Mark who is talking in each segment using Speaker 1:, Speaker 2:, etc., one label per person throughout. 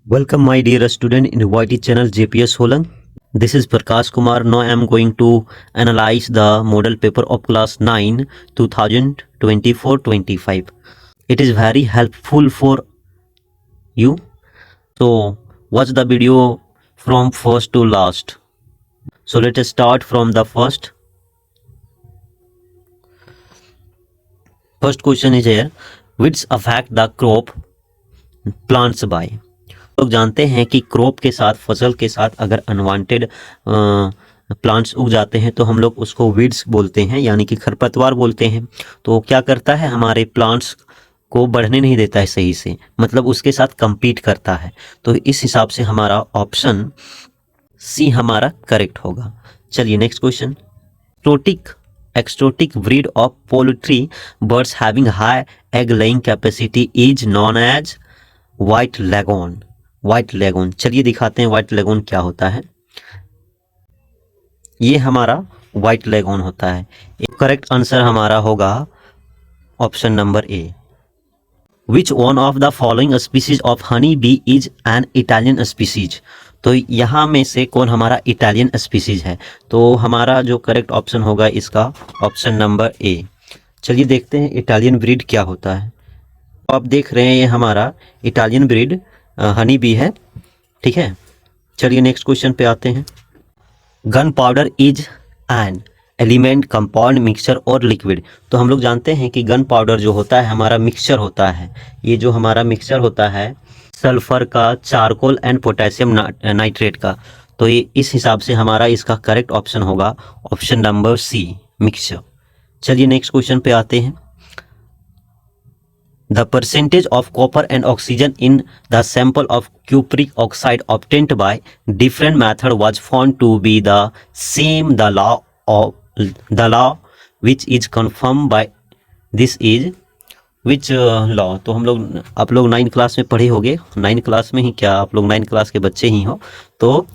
Speaker 1: Welcome my dear student in YT channel JPS Solang. This is Prakash Kumar. Now I am going to analyze the model paper of class 9 2024-25. It is very helpful for you. So watch the video from first to last. So let us start from the first. First question is here. Which affect the crop plants by? लोग जानते हैं कि crop के साथ, फसल के साथ अगर अनवांटेड प्लांट्स उग जाते हैं तो हम लोग उसको वीड्स बोलते हैं, यानी कि खरपतवार बोलते हैं। तो क्या करता है, हमारे प्लांट्स को बढ़ने नहीं देता है सही से, मतलब उसके साथ compete करता है। तो इस हिसाब से हमारा ऑप्शन सी हमारा करेक्ट होगा। चलिए next question. Exotic breed of poultry birds having high egg laying capacity is known as white Leghorn. White Leghorn, चलिए दिखाते हैं व्हाइट लेगोन क्या होता है। ये हमारा व्हाइट लेगोन होता है। करेक्ट आंसर हमारा होगा option number A. Which one of the following species of honey bee is an Italian species. तो यहाँ में से कौन हमारा इटालियन स्पीसीज है? तो हमारा जो करेक्ट ऑप्शन होगा इसका ऑप्शन नंबर ए। चलिए देखते हैं इटालियन ब्रीड क्या होता है। तो आप देख रहे हैं ये हमारा इटालियन ब्रीड हनी बी है, ठीक है। चलिए नेक्स्ट क्वेश्चन पे आते हैं। Gun powder is an element, compound, mixture और लिक्विड। तो हम लोग जानते हैं कि गन पाउडर जो होता है हमारा मिक्सचर होता है। ये जो हमारा मिक्सचर होता है सल्फर का, चारकोल एंड पोटेशियम नाइट्रेट का। तो ये इस हिसाब से हमारा इसका करेक्ट ऑप्शन होगा ऑप्शन नंबर सी, मिक्सचर। चलिए नेक्स्ट क्वेश्चन पे आते हैं। The percentage of copper and oxygen in the sample of cupric oxide obtained by different method was found to be the same. The law which is confirmed by this is which law? तो हम लोग, आप लोग 9th class में पढ़े होंगे। 9th class में ही क्या, आप लोग 9th क्लास के बच्चे ही हो। तो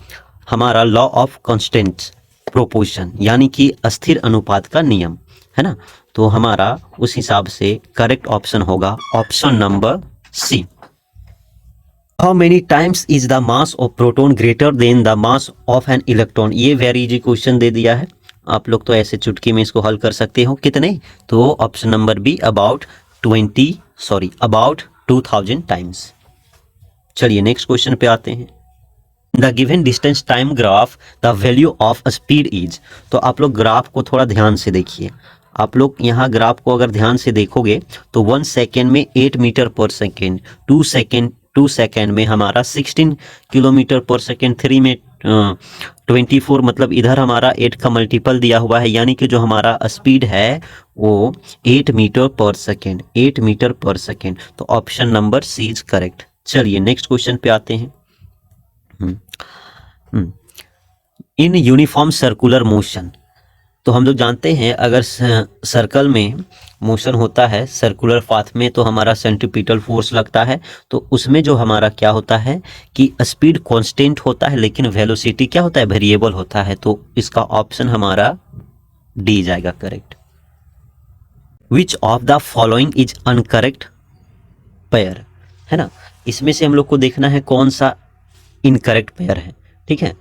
Speaker 1: हमारा लॉ ऑफ कांस्टेंट प्रोपोर्शन, यानी कि अस्थिर अनुपात का नियम है ना। तो हमारा उस हिसाब से करेक्ट ऑप्शन होगा option number C. How many times is the mass of proton greater than the mass of an electron. ये वेरी इजी क्वेश्चन दे दिया है, आप लोग तो ऐसे चुटकी में इसको हल कर सकते हो। कितने? तो option number B, about 2000 times. चलिए नेक्स्ट क्वेश्चन पे आते हैं। The given distance time graph the value of speed is. तो आप लोग ग्राफ को थोड़ा ध्यान से देखिए। आप लोग यहाँ ग्राफ को अगर ध्यान से देखोगे तो 1 सेकेंड में 8 मीटर पर सेकेंड, 2 सेकेंड में हमारा 16 किलोमीटर पर सेकेंड, 3 में 24, मतलब इधर हमारा 8 का मल्टीपल दिया हुआ है, यानी कि जो हमारा स्पीड है वो 8 मीटर पर सेकेंड, 8 मीटर पर सेकेंड। तो option number C is correct. चलिए नेक्स्ट क्वेश्चन पे आते हैं। In uniform circular motion. तो हम लोग जानते हैं अगर सर्कल में मोशन होता है सर्कुलर पाथ में तो हमारा सेंट्रीपिटल फोर्स लगता है। तो उसमें जो हमारा क्या होता है कि स्पीड कांस्टेंट होता है, लेकिन वेलोसिटी क्या होता है, वेरिएबल होता है। तो इसका ऑप्शन हमारा डी जाएगा correct. Which of the following is incorrect pair, है ना। इसमें से हम लोग को देखना है कौन सा इनकरेक्ट पेयर है, ठीक है।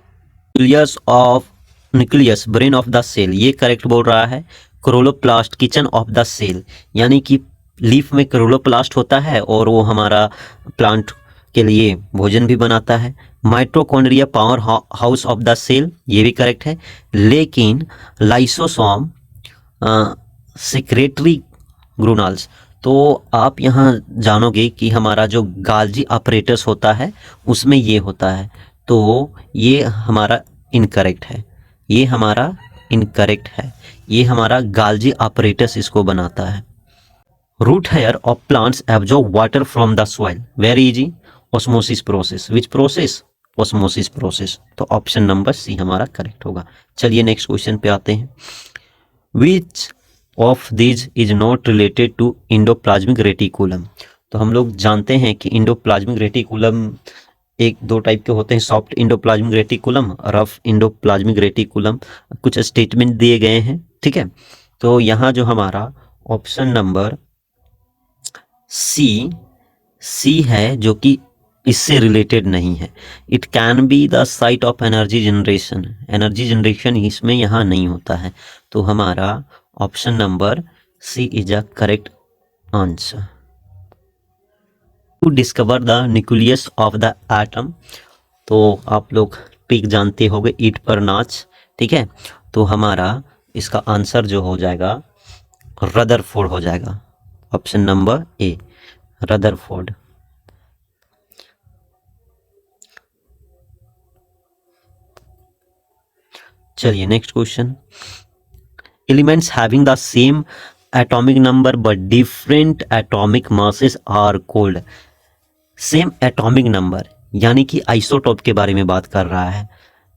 Speaker 1: Nucleus brain of the cell, ये करेक्ट बोल रहा है। Chloroplast kitchen of the cell, यानी कि लीफ में क्लोरोप्लास्ट होता है और वो हमारा प्लांट के लिए भोजन भी बनाता है। Mitochondria power house of the cell, ये भी करेक्ट है। लेकिन लाइसोसोम सेक्रेटरी ग्लूनाल्स, तो आप यहाँ जानोगे कि हमारा जो गाल्जी ऑपरेटस होता है उसमें ये होता है। तो ये हमारा इनकरेक्ट है, ये हमारा इनकरेक्ट है। ये हमारा गाल्जी ऑपरेटस इसको बनाता है। Root hair of plants absorb water from the soil, very easy, osmosis process. Which process? Osmosis process. तो ऑप्शन नंबर सी हमारा करेक्ट होगा। चलिए नेक्स्ट क्वेश्चन पे आते हैं। Which of these is not related to endoplasmic reticulum. तो हम लोग जानते हैं कि इंडोप्लाज्मिक रेटिकुलम एक दो टाइप के होते हैं, soft endoplasmic reticulum, rough endoplasmic reticulum. कुछ स्टेटमेंट दिए गए हैं, ठीक है। तो यहाँ जो हमारा ऑप्शन नंबर सी है जो कि इससे रिलेटेड नहीं है। It can be the site of energy generation, energy generation इसमें यहाँ नहीं होता है। तो हमारा option number C is a correct answer. To discover the nucleus of the atom, तो आप लोग ट्रिक जानते होंगे, ईट पर नाच, ठीक है। तो हमारा इसका आंसर जो हो जाएगा रदरफोर्ड हो जाएगा, ऑप्शन नंबर ए रदरफोर्ड। चलिए next question. Elements having the same atomic number but different atomic masses are called. Same atomic number यानी कि आइसोटॉप के बारे में बात कर रहा है,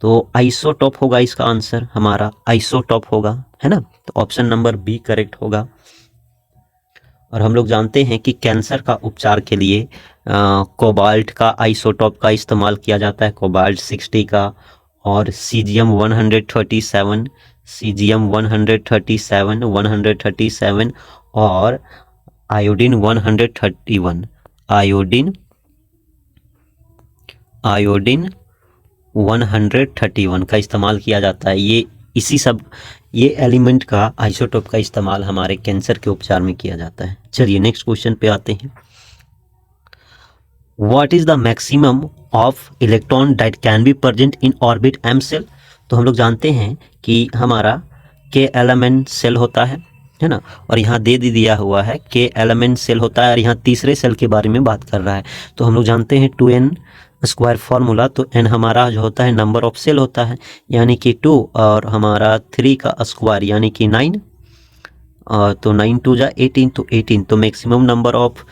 Speaker 1: तो आइसोटॉप होगा इसका आंसर, हमारा आइसोटॉप होगा, है ना। तो ऑप्शन नंबर बी करेक्ट होगा। और हम लोग जानते हैं कि कैंसर का उपचार के लिए कोबाल्ट का आइसोटॉप का इस्तेमाल किया जाता है, कोबाल्ट 60 का, और सीजियम 137, सीजियम 137, 137 और आयोडीन 131, आयोडीन 131 का इस्तेमाल किया जाता है। ये एलिमेंट का आइसोटोप का इस्तेमाल हमारे कैंसर के उपचार में किया जाता है। चलिए नेक्स्ट क्वेश्चन पे आते हैं। What is the maximum of electron that can be present in orbit M shell. तो हम लोग जानते हैं कि हमारा के एलिमेंट सेल होता है ना, और यहाँ दे दिया हुआ है के एलिमेंट सेल होता है, और यहाँ तीसरे सेल के बारे में बात कर रहा है। तो हम लोग जानते हैं 2n स्क्वायर फार्मूला, तो n हमारा जो होता है नंबर ऑफ सेल होता है, यानी कि 2, और हमारा 3 का स्क्वायर यानी कि 9, तो 9 2 जा 18, तो 18, तो मैक्सिमम नंबर ऑफ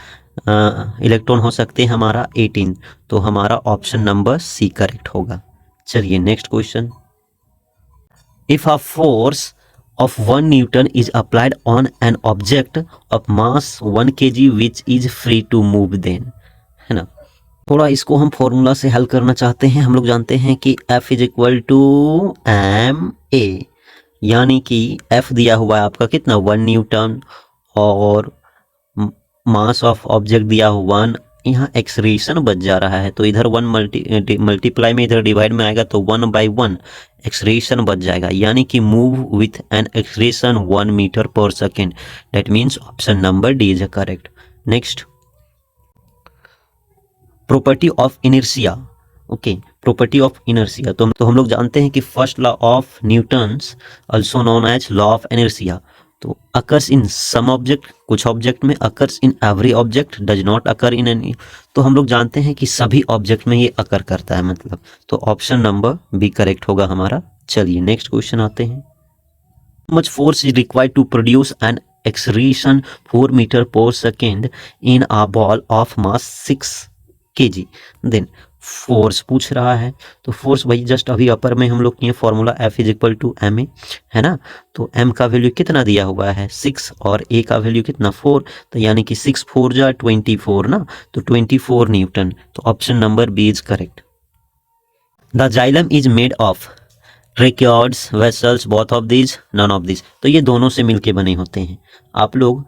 Speaker 1: इलेक्ट्रॉन हो सकते हैं हमारा 18, तो हमारा ऑप्शन नंबर सी करेक्ट होगा। चलिए next question. If a force of 1 Newton is applied on an object of mass 1 kg which is free to move then, है ना। थोड़ा इसको हम फॉर्मूला से हल करना चाहते हैं। हम लोग जानते हैं कि F is equal to M A, यानी कि F दिया हुआ है आपका कितना 1 न्यूटन, और मास ऑफ ऑब्जेक्ट दिया हुआ 1, यहाँ एक्सलेरेशन बच जा रहा है, तो इधर 1 मल्टीप्लाई में इधर डिवाइड में आएगा, तो 1/1 एक्सलेरेशन बच जाएगा, यानी कि move with an acceleration 1 metre पर second. That means option number D is correct. Next, property of inertia. Okay, property of inertia, तो हम लोग जानते हैं कि first law of Newton's also known as law of inertia, तो occurs in some object, कुछ object में, occurs in every object, does not occur in any. तो हम लोग जानते हैं कि सभी ऑब्जेक्ट में ये अकर करता है, मतलब, तो ऑप्शन नंबर बी करेक्ट होगा हमारा। चलिए नेक्स्ट क्वेश्चन आते हैं। Much force is required to produce an acceleration 4 metre पर second in a ball of mass 6 kg, then force पूछ रहा है, तो फोर्स वही जस्ट अभी अपर में हम लोग किए formula F is equal to M A, है ना। तो m का वैल्यू कितना दिया हुआ है 6, और a का वैल्यू कितना 4, तो यानी कि 6 4 जा 24 ना, तो 24 न्यूटन, तो option number B is correct. The xylem is made of tracheids, vessels, both of these, none of these, तो ये दोनों से मिलके बने होते हैं। आप लोग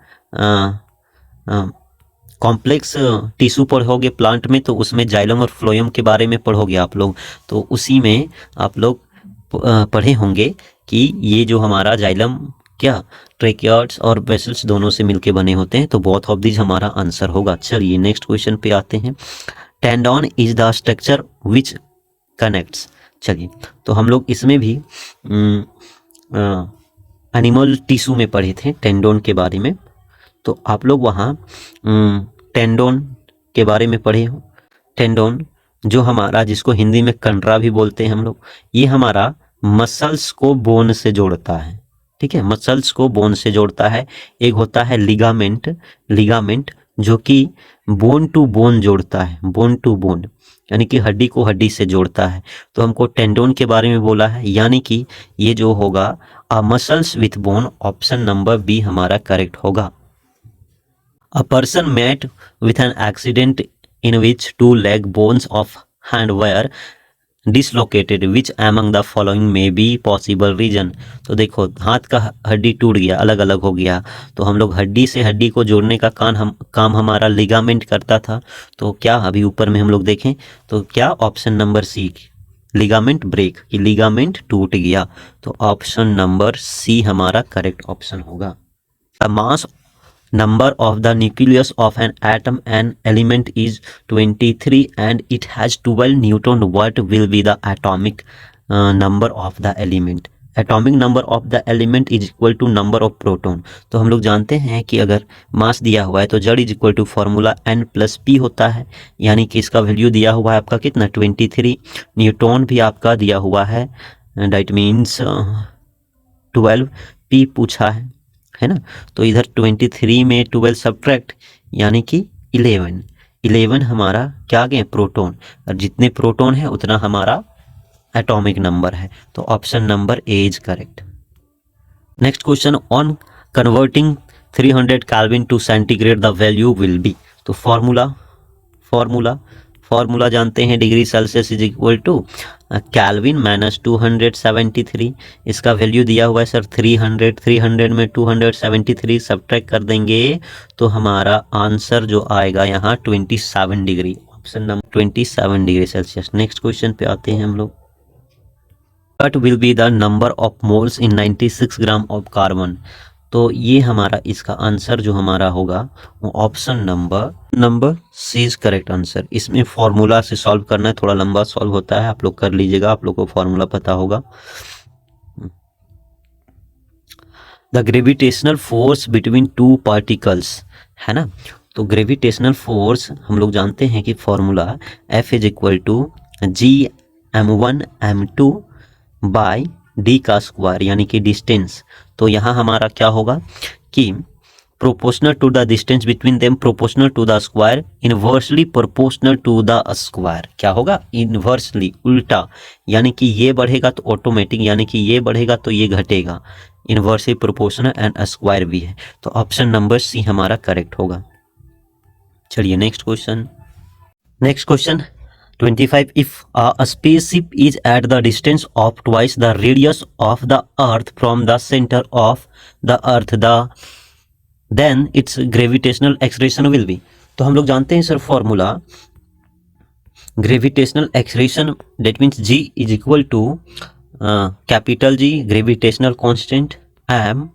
Speaker 1: कॉम्प्लेक्स टिश्यू पढ़ोगे प्लांट में, तो उसमें जाइलम और फ्लोएम के बारे में पढ़ोगे आप लोग, तो उसी में आप लोग पढ़े होंगे कि ये जो हमारा जाइलम क्या ट्रेकियॉड्स और वेसल्स दोनों से मिलके बने होते हैं, तो बोथ ऑफ दीज हमारा आंसर होगा। चलिए नेक्स्ट क्वेश्चन पे आते हैं। Tendon is the structure which connects. चलिए, तो हम लोग इसमें भी एनिमल टिश्यू में पढ़े थे टेंडन के बारे में, तो आप लोग वहाँ टेंडन के बारे में पढ़े हो। टेंडन जो हमारा, जिसको हिंदी में कंडरा भी बोलते हैं हम लोग, ये हमारा मसल्स को बोन से जोड़ता है, ठीक है, मसल्स को बोन से जोड़ता है। एक होता है लिगामेंट, लिगामेंट जो कि बोन टू बोन जोड़ता है, बोन टू बोन यानी कि हड्डी को हड्डी से जोड़ता है, तो हमको टेंडन के बारे में बोला है, यानी कि ये जो होगा a muscles with bone, option number B हमारा करेक्ट होगा। A person met with an accident in which 2 leg bones of hand were dislocated which among the following may be possible reason. तो देखो हाथ का हड्डी टूट गया, अलग अलग हो गया, तो हम लोग हड्डी से हड्डी को जोड़ने का काम हमारा लिगामेंट करता था। तो क्या अभी ऊपर में हम लोग देखें तो क्या option number C ligament break, कि लिगामेंट टूट गया। तो ऑप्शन नंबर सी हमारा करेक्ट ऑप्शन होगा। The mass number of the nucleus of an atom and element is 23 and it has 12 neutron. What will be the atomic number of the element? Atomic number of the element is equal to number of proton. तो हम लोग जानते हैं कि अगर मास दिया हुआ है तो Z is equal to formula N plus P होता है, यानी कि इसका वैल्यू दिया हुआ है आपका कितना 23, न्यूट्रॉन भी आपका दिया हुआ है दैट मीन्स 12, P पूछा है ना। तो इधर 23 में 12 सब्ट्रैक्ट यानी कि 11 हमारा क्या गए प्रोटॉन, और जितने प्रोटॉन है उतना हमारा एटॉमिक नंबर है। तो option number A is correct. Next question, on converting 300 kelvin to centigrade the value will be. तो फॉर्मूला जानते हैं, degree Celsius is equal to kelvin minus 273। इसका वैल्यू दिया हुआ है सर 300 में 273 सब्ट्रैक्ट कर देंगे तो हमारा आंसर जो आएगा यहाँ 27 degree, option number 27 degree Celsius. Next question पे आते हैं हम लोग। What will be the number of moles in 96 gram of carbon. तो ये हमारा इसका आंसर जो हमारा होगा वो option number C is correct answer. इसमें फॉर्मूला से सॉल्व करना है, थोड़ा लंबा सॉल्व होता है, आप लोग कर लीजिएगा, आप लोग को फॉर्मूला पता होगा। The gravitational force between two particles, है ना। तो ग्रेविटेशनल फोर्स हम लोग जानते हैं कि formula F is equal to Gm1 m2 by D का स्क्वायर यानी कि डिस्टेंस। तो यहाँ हमारा क्या होगा कि proportional to the distance between them proportional to the square inversely proportional to the square. क्या होगा इनवर्सली, उल्टा, यानी कि ये बढ़ेगा तो ऑटोमेटिक, यानी कि ये बढ़ेगा तो ये घटेगा, इनवर्सली प्रोपोर्शनल एंड स्क्वायर भी है। तो ऑप्शन नंबर सी हमारा करेक्ट होगा। चलिए next question 25, if a spaceship is at the distance of twice the radius of the earth from the center of the earth, then its gravitational acceleration will be। तो हम लोग जानते हैं sir formula gravitational acceleration that means G is equal to capital G gravitational constant m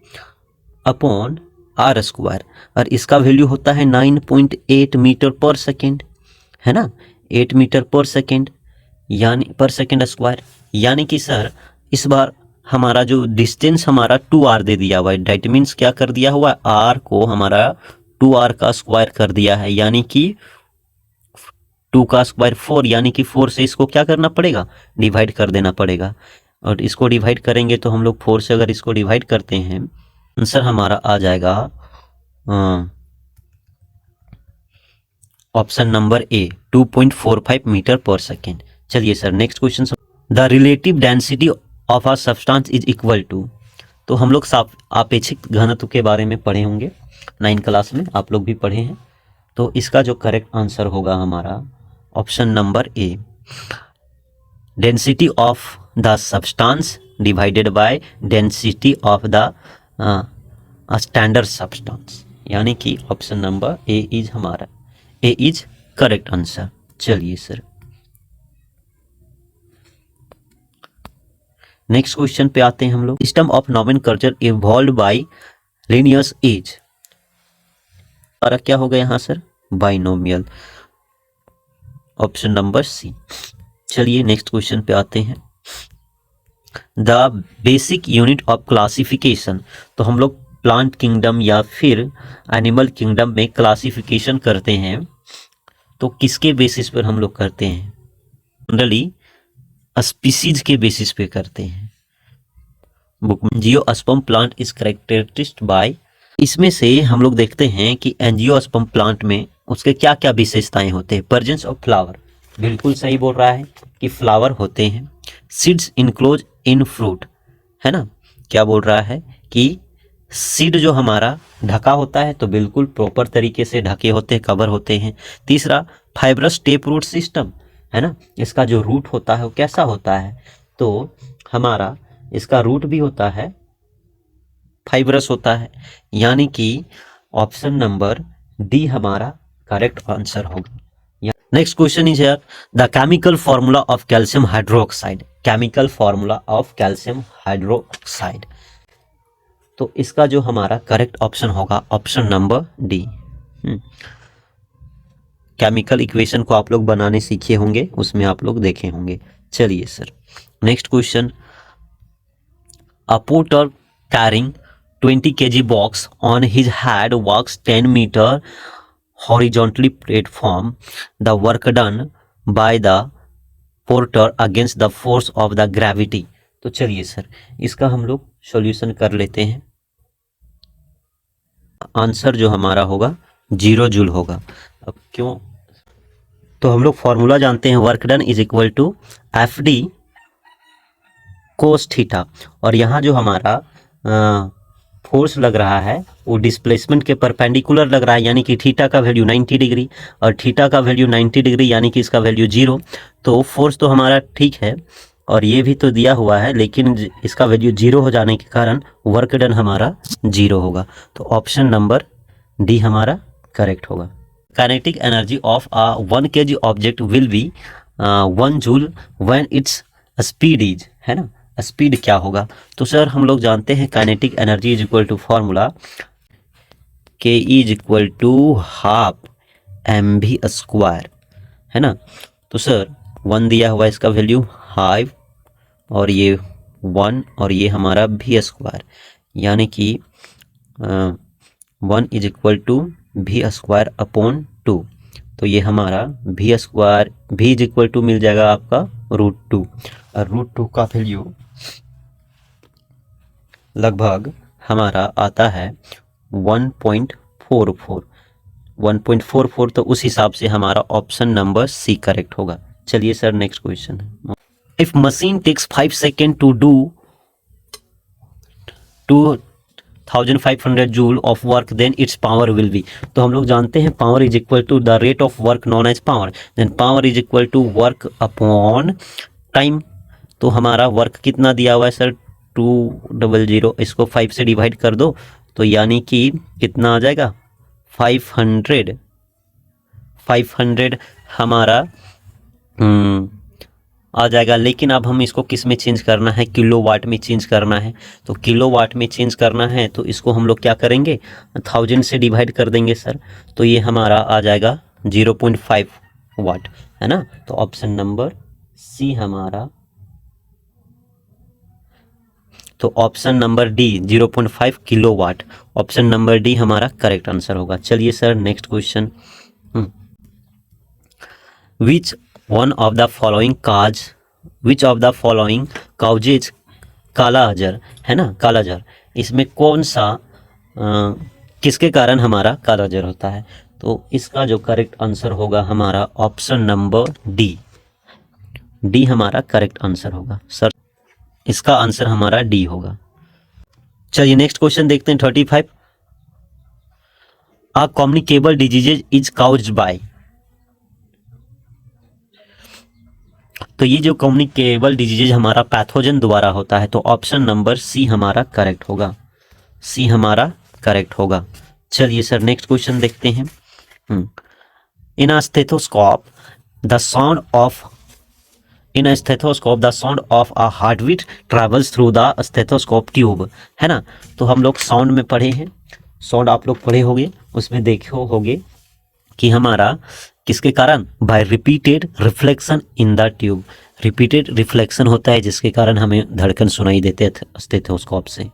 Speaker 1: upon r square, और इसका value होता है 9.8 metre पर सेकेंड, है ना, 8 मीटर पर सेकेंड यानी पर सेकेंड स्क्वायर। यानी कि सर इस बार हमारा जो डिस्टेंस हमारा 2r दे दिया हुआ है, दैट मीन्स क्या कर दिया हुआ है r को हमारा 2r का स्क्वायर कर दिया है, यानी कि 2 का स्क्वायर 4, यानी कि 4 से इसको क्या करना पड़ेगा डिवाइड कर देना पड़ेगा, और इसको डिवाइड करेंगे तो हम लोग 4 से अगर इसको डिवाइड करते हैं आंसर हमारा आ जाएगा ऑप्शन नंबर ए 2.45 मीटर पर सेकेंड। चलिए sir next question, the relative density of a substance is equal to. तो हम लोग आपेक्षिक घनत्व के बारे में पढ़े होंगे 9 क्लास में, आप लोग भी पढ़े हैं। तो इसका जो करेक्ट आंसर होगा हमारा option number A density of the substance divided by density of the standard substance, यानी कि ऑप्शन नंबर ए इज हमारा ए इज करेक्ट आंसर। चलिए सर नेक्स्ट क्वेश्चन पे आते हैं हम लोग। System of nomenclature evolved by Linnaeus as, और क्या होगा यहाँ sir binomial, option number C. चलिए नेक्स्ट क्वेश्चन पे आते हैं। The basic unit of classification, तो हम लोग प्लांट किंगडम या फिर एनिमल किंगडम में क्लासिफिकेशन करते हैं तो किसके बेसिस पर हम लोग करते हैं, जनरली स्पीसीज के बेसिस पे करते हैं। बुक में जियोस्पर्म प्लांट इज कैरेक्टरिस्टिक्ड बाय, इसमें से हम लोग देखते हैं कि एंजियोस्पर्म प्लांट में उसके क्या क्या विशेषताएं होते हैं। प्रेजेंस ऑफ फ्लावर, बिल्कुल सही बोल रहा है कि फ्लावर होते हैं। सीड्स इनक्लोज इन फ्रूट, है ना, क्या बोल रहा है कि सीड जो हमारा ढका होता है, तो बिल्कुल प्रॉपर तरीके से ढके होते हैं, कवर होते हैं। तीसरा फाइब्रस टेप रूट सिस्टम, है ना। इसका जो रूट होता है वो कैसा होता है, तो हमारा इसका रूट भी होता है फाइब्रस होता है, यानी कि ऑप्शन नंबर डी हमारा करेक्ट आंसर होगा। Next question is here, the chemical formula of calcium hydroxide, chemical formula of calcium hydroxide. तो इसका जो हमारा करेक्ट ऑप्शन होगा option number D. Chemical equation को आप लोग बनाने सीखे होंगे, उसमें आप लोग देखे होंगे। चलिए sir next question, a porter carrying 20 kg box on his head walks 10 meter horizontally platform. The work done by the porter against the force of the gravity. तो चलिए सर इसका हम लोग सॉल्यूशन कर लेते हैं। आंसर जो हमारा होगा 0 जूल होगा। अब क्यों, तो हम लोग फॉर्मूला जानते हैं, work done is equal to F D cos theta, और यहाँ जो हमारा फोर्स लग रहा है वो डिस्प्लेसमेंट के परपेंडिकुलर लग रहा है, यानी कि थीटा का वैल्यू 90 डिग्री और थीटा का वैल्यू 90 डिग्री, यानी कि इसका वैल्यू 0। तो फोर्स तो हमारा ठीक है और ये भी तो दिया हुआ है, लेकिन इसका वैल्यू 0 हो जाने के कारण वर्क डन हमारा 0 होगा। तो ऑप्शन नंबर डी हमारा करेक्ट होगा। Kinetic energy of a 1 kg object will be 1 joule when its speed is, है ना। स्पीड क्या होगा, तो सर हम लोग जानते हैं kinetic energy is equal to formula K is equal to half m v square, है ना। तो सर 1 दिया हुआ इसका वैल्यू 5 और ये 1 और ये हमारा वी स्क्वायर, यानी कि 1 is equal to v square upon 2। तो ये हमारा v square v is equal to मिल जाएगा आपका √2, और √2 का वैल्यू लगभग हमारा आता है 1.44, तो उस हिसाब से हमारा ऑप्शन नंबर सी करेक्ट होगा। चलिए sir next question, if machine takes 5 second to do 2500 joule of work then its power will be. तो हम लोग जानते हैं power is equal to the rate of work known as power, then power is equal to work upon time. तो हमारा work कितना दिया हुआ है सर 200, इसको 5 से डिवाइड कर दो तो यानी कि कितना आ जाएगा 500 हमारा आ जाएगा। लेकिन अब हम इसको किस में चेंज करना है, किलोवाट में चेंज करना है। तो किलोवाट में चेंज करना है तो इसको हम लोग क्या करेंगे 1000 से डिवाइड कर देंगे सर, तो ये हमारा आ जाएगा 0.5 वाट, है ना। तो ऑप्शन नंबर सी हमारा, तो option number D 0.5 kilowatt, option number D हमारा करेक्ट आंसर होगा। चलिए sir next question, which of the following causes काला अजर, है ना, काला अजर, इसमें कौन सा किसके कारण हमारा काला अजर होता है। तो इसका जो करेक्ट आंसर होगा हमारा ऑप्शन नंबर डी हमारा करेक्ट आंसर होगा सर, इसका आंसर हमारा डी होगा। चलिए नेक्स्ट क्वेश्चन देखते हैं 35, अ communicable disease is caused bye. तो ये जो कम्युनिकेबल डिजीज हमारा पैथोजन द्वारा होता है, तो ऑप्शन नंबर सी हमारा करेक्ट होगा, सी हमारा करेक्ट होगा। चलिए सर नेक्स्ट क्वेश्चन देखते हैं, in a stethoscope the sound of a heartbeat travels through the stethoscope tube, है ना। तो हम लोग साउंड में पढ़े हैं, साउंड आप लोग पढ़े होंगे, उसमें देखे होंगे कि हमारा किसके कारण, by repeated reflection in the tube, repeated reflection होता है जिसके कारण हमें धड़कन सुनाई देते थे स्टेथोस्कोप से।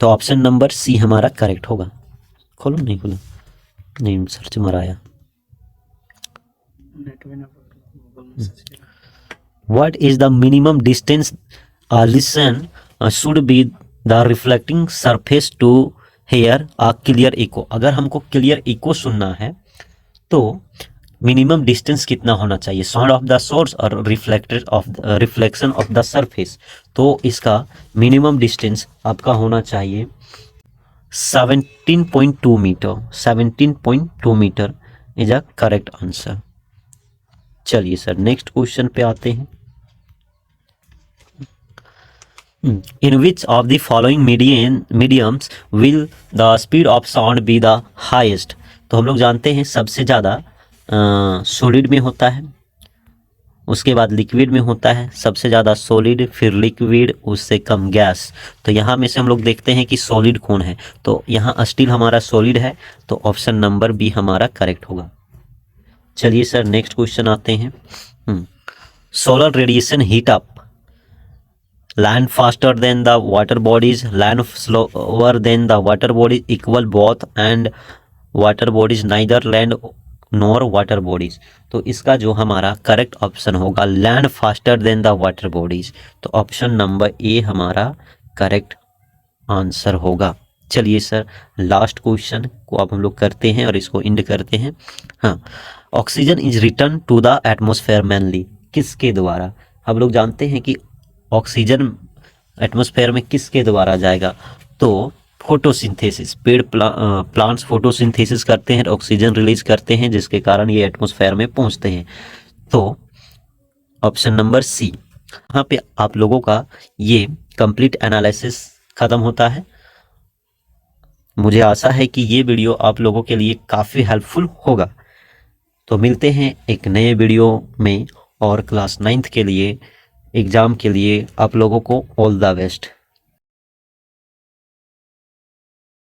Speaker 1: तो ऑप्शन नंबर सी हमारा करेक्ट होगा। खोलो, नहीं खोलो, नहीं search मराया। What is the minimum distance listen should be the reflecting surface to hear a clear echo। अगर हमको क्लियर इको सुनना है तो मिनिमम डिस्टेंस कितना होना चाहिए, साउंड ऑफ द सोर्स और रिफ्लेक्शन ऑफ द सरफेस। तो इसका मिनिमम डिस्टेंस आपका होना चाहिए 17.2 metre, 17.2 metre is a correct answer. चलिए सर नेक्स्ट क्वेश्चन पे आते हैं। In which of the following mediums will the speed of sound be the highest. तो हम लोग जानते हैं सबसे ज़्यादा सॉलिड में होता है, उसके बाद लिक्विड में होता है, सबसे ज़्यादा सॉलिड, फिर लिक्विड, उससे कम गैस। तो यहाँ में से हम लोग देखते हैं कि सॉलिड कौन है, तो यहाँ स्टील हमारा सॉलिड है, तो ऑप्शन नंबर बी हमारा करेक्ट होगा। चलिए सर नेक्स्ट क्वेश्चन आते हैं। Solar radiation heat up land faster than the water bodies, land slower than the water bodies, equal both and water bodies, neither land nor water bodies। तो इसका जो हमारा correct option होगा land faster than the water bodies. तो option number ए हमारा correct answer होगा। चलिए sir last question को अब हम लोग करते हैं और इसको इंड करते हैं। हाँ, oxygen is return to the atmosphere mainly, किसके द्वारा। हम लोग जानते हैं कि ऑक्सीजन एटमॉस्फेयर में किसके द्वारा जाएगा, तो फोटोसिंथेसिस, पेड़ प्लांट्स फोटोसिंथेसिस करते हैं, ऑक्सीजन रिलीज करते हैं, जिसके कारण ये एटमॉस्फेयर में पहुंचते हैं। तो ऑप्शन नंबर सी। यहाँ पे आप लोगों का ये कंप्लीट एनालिसिस खत्म होता है। मुझे आशा है कि ये वीडियो आप लोगों के लिए काफ़ी हेल्पफुल होगा। तो मिलते हैं एक नए वीडियो में, और क्लास 9th के लिए एग्ज़ाम के लिए आप लोगों को ऑल द बेस्ट।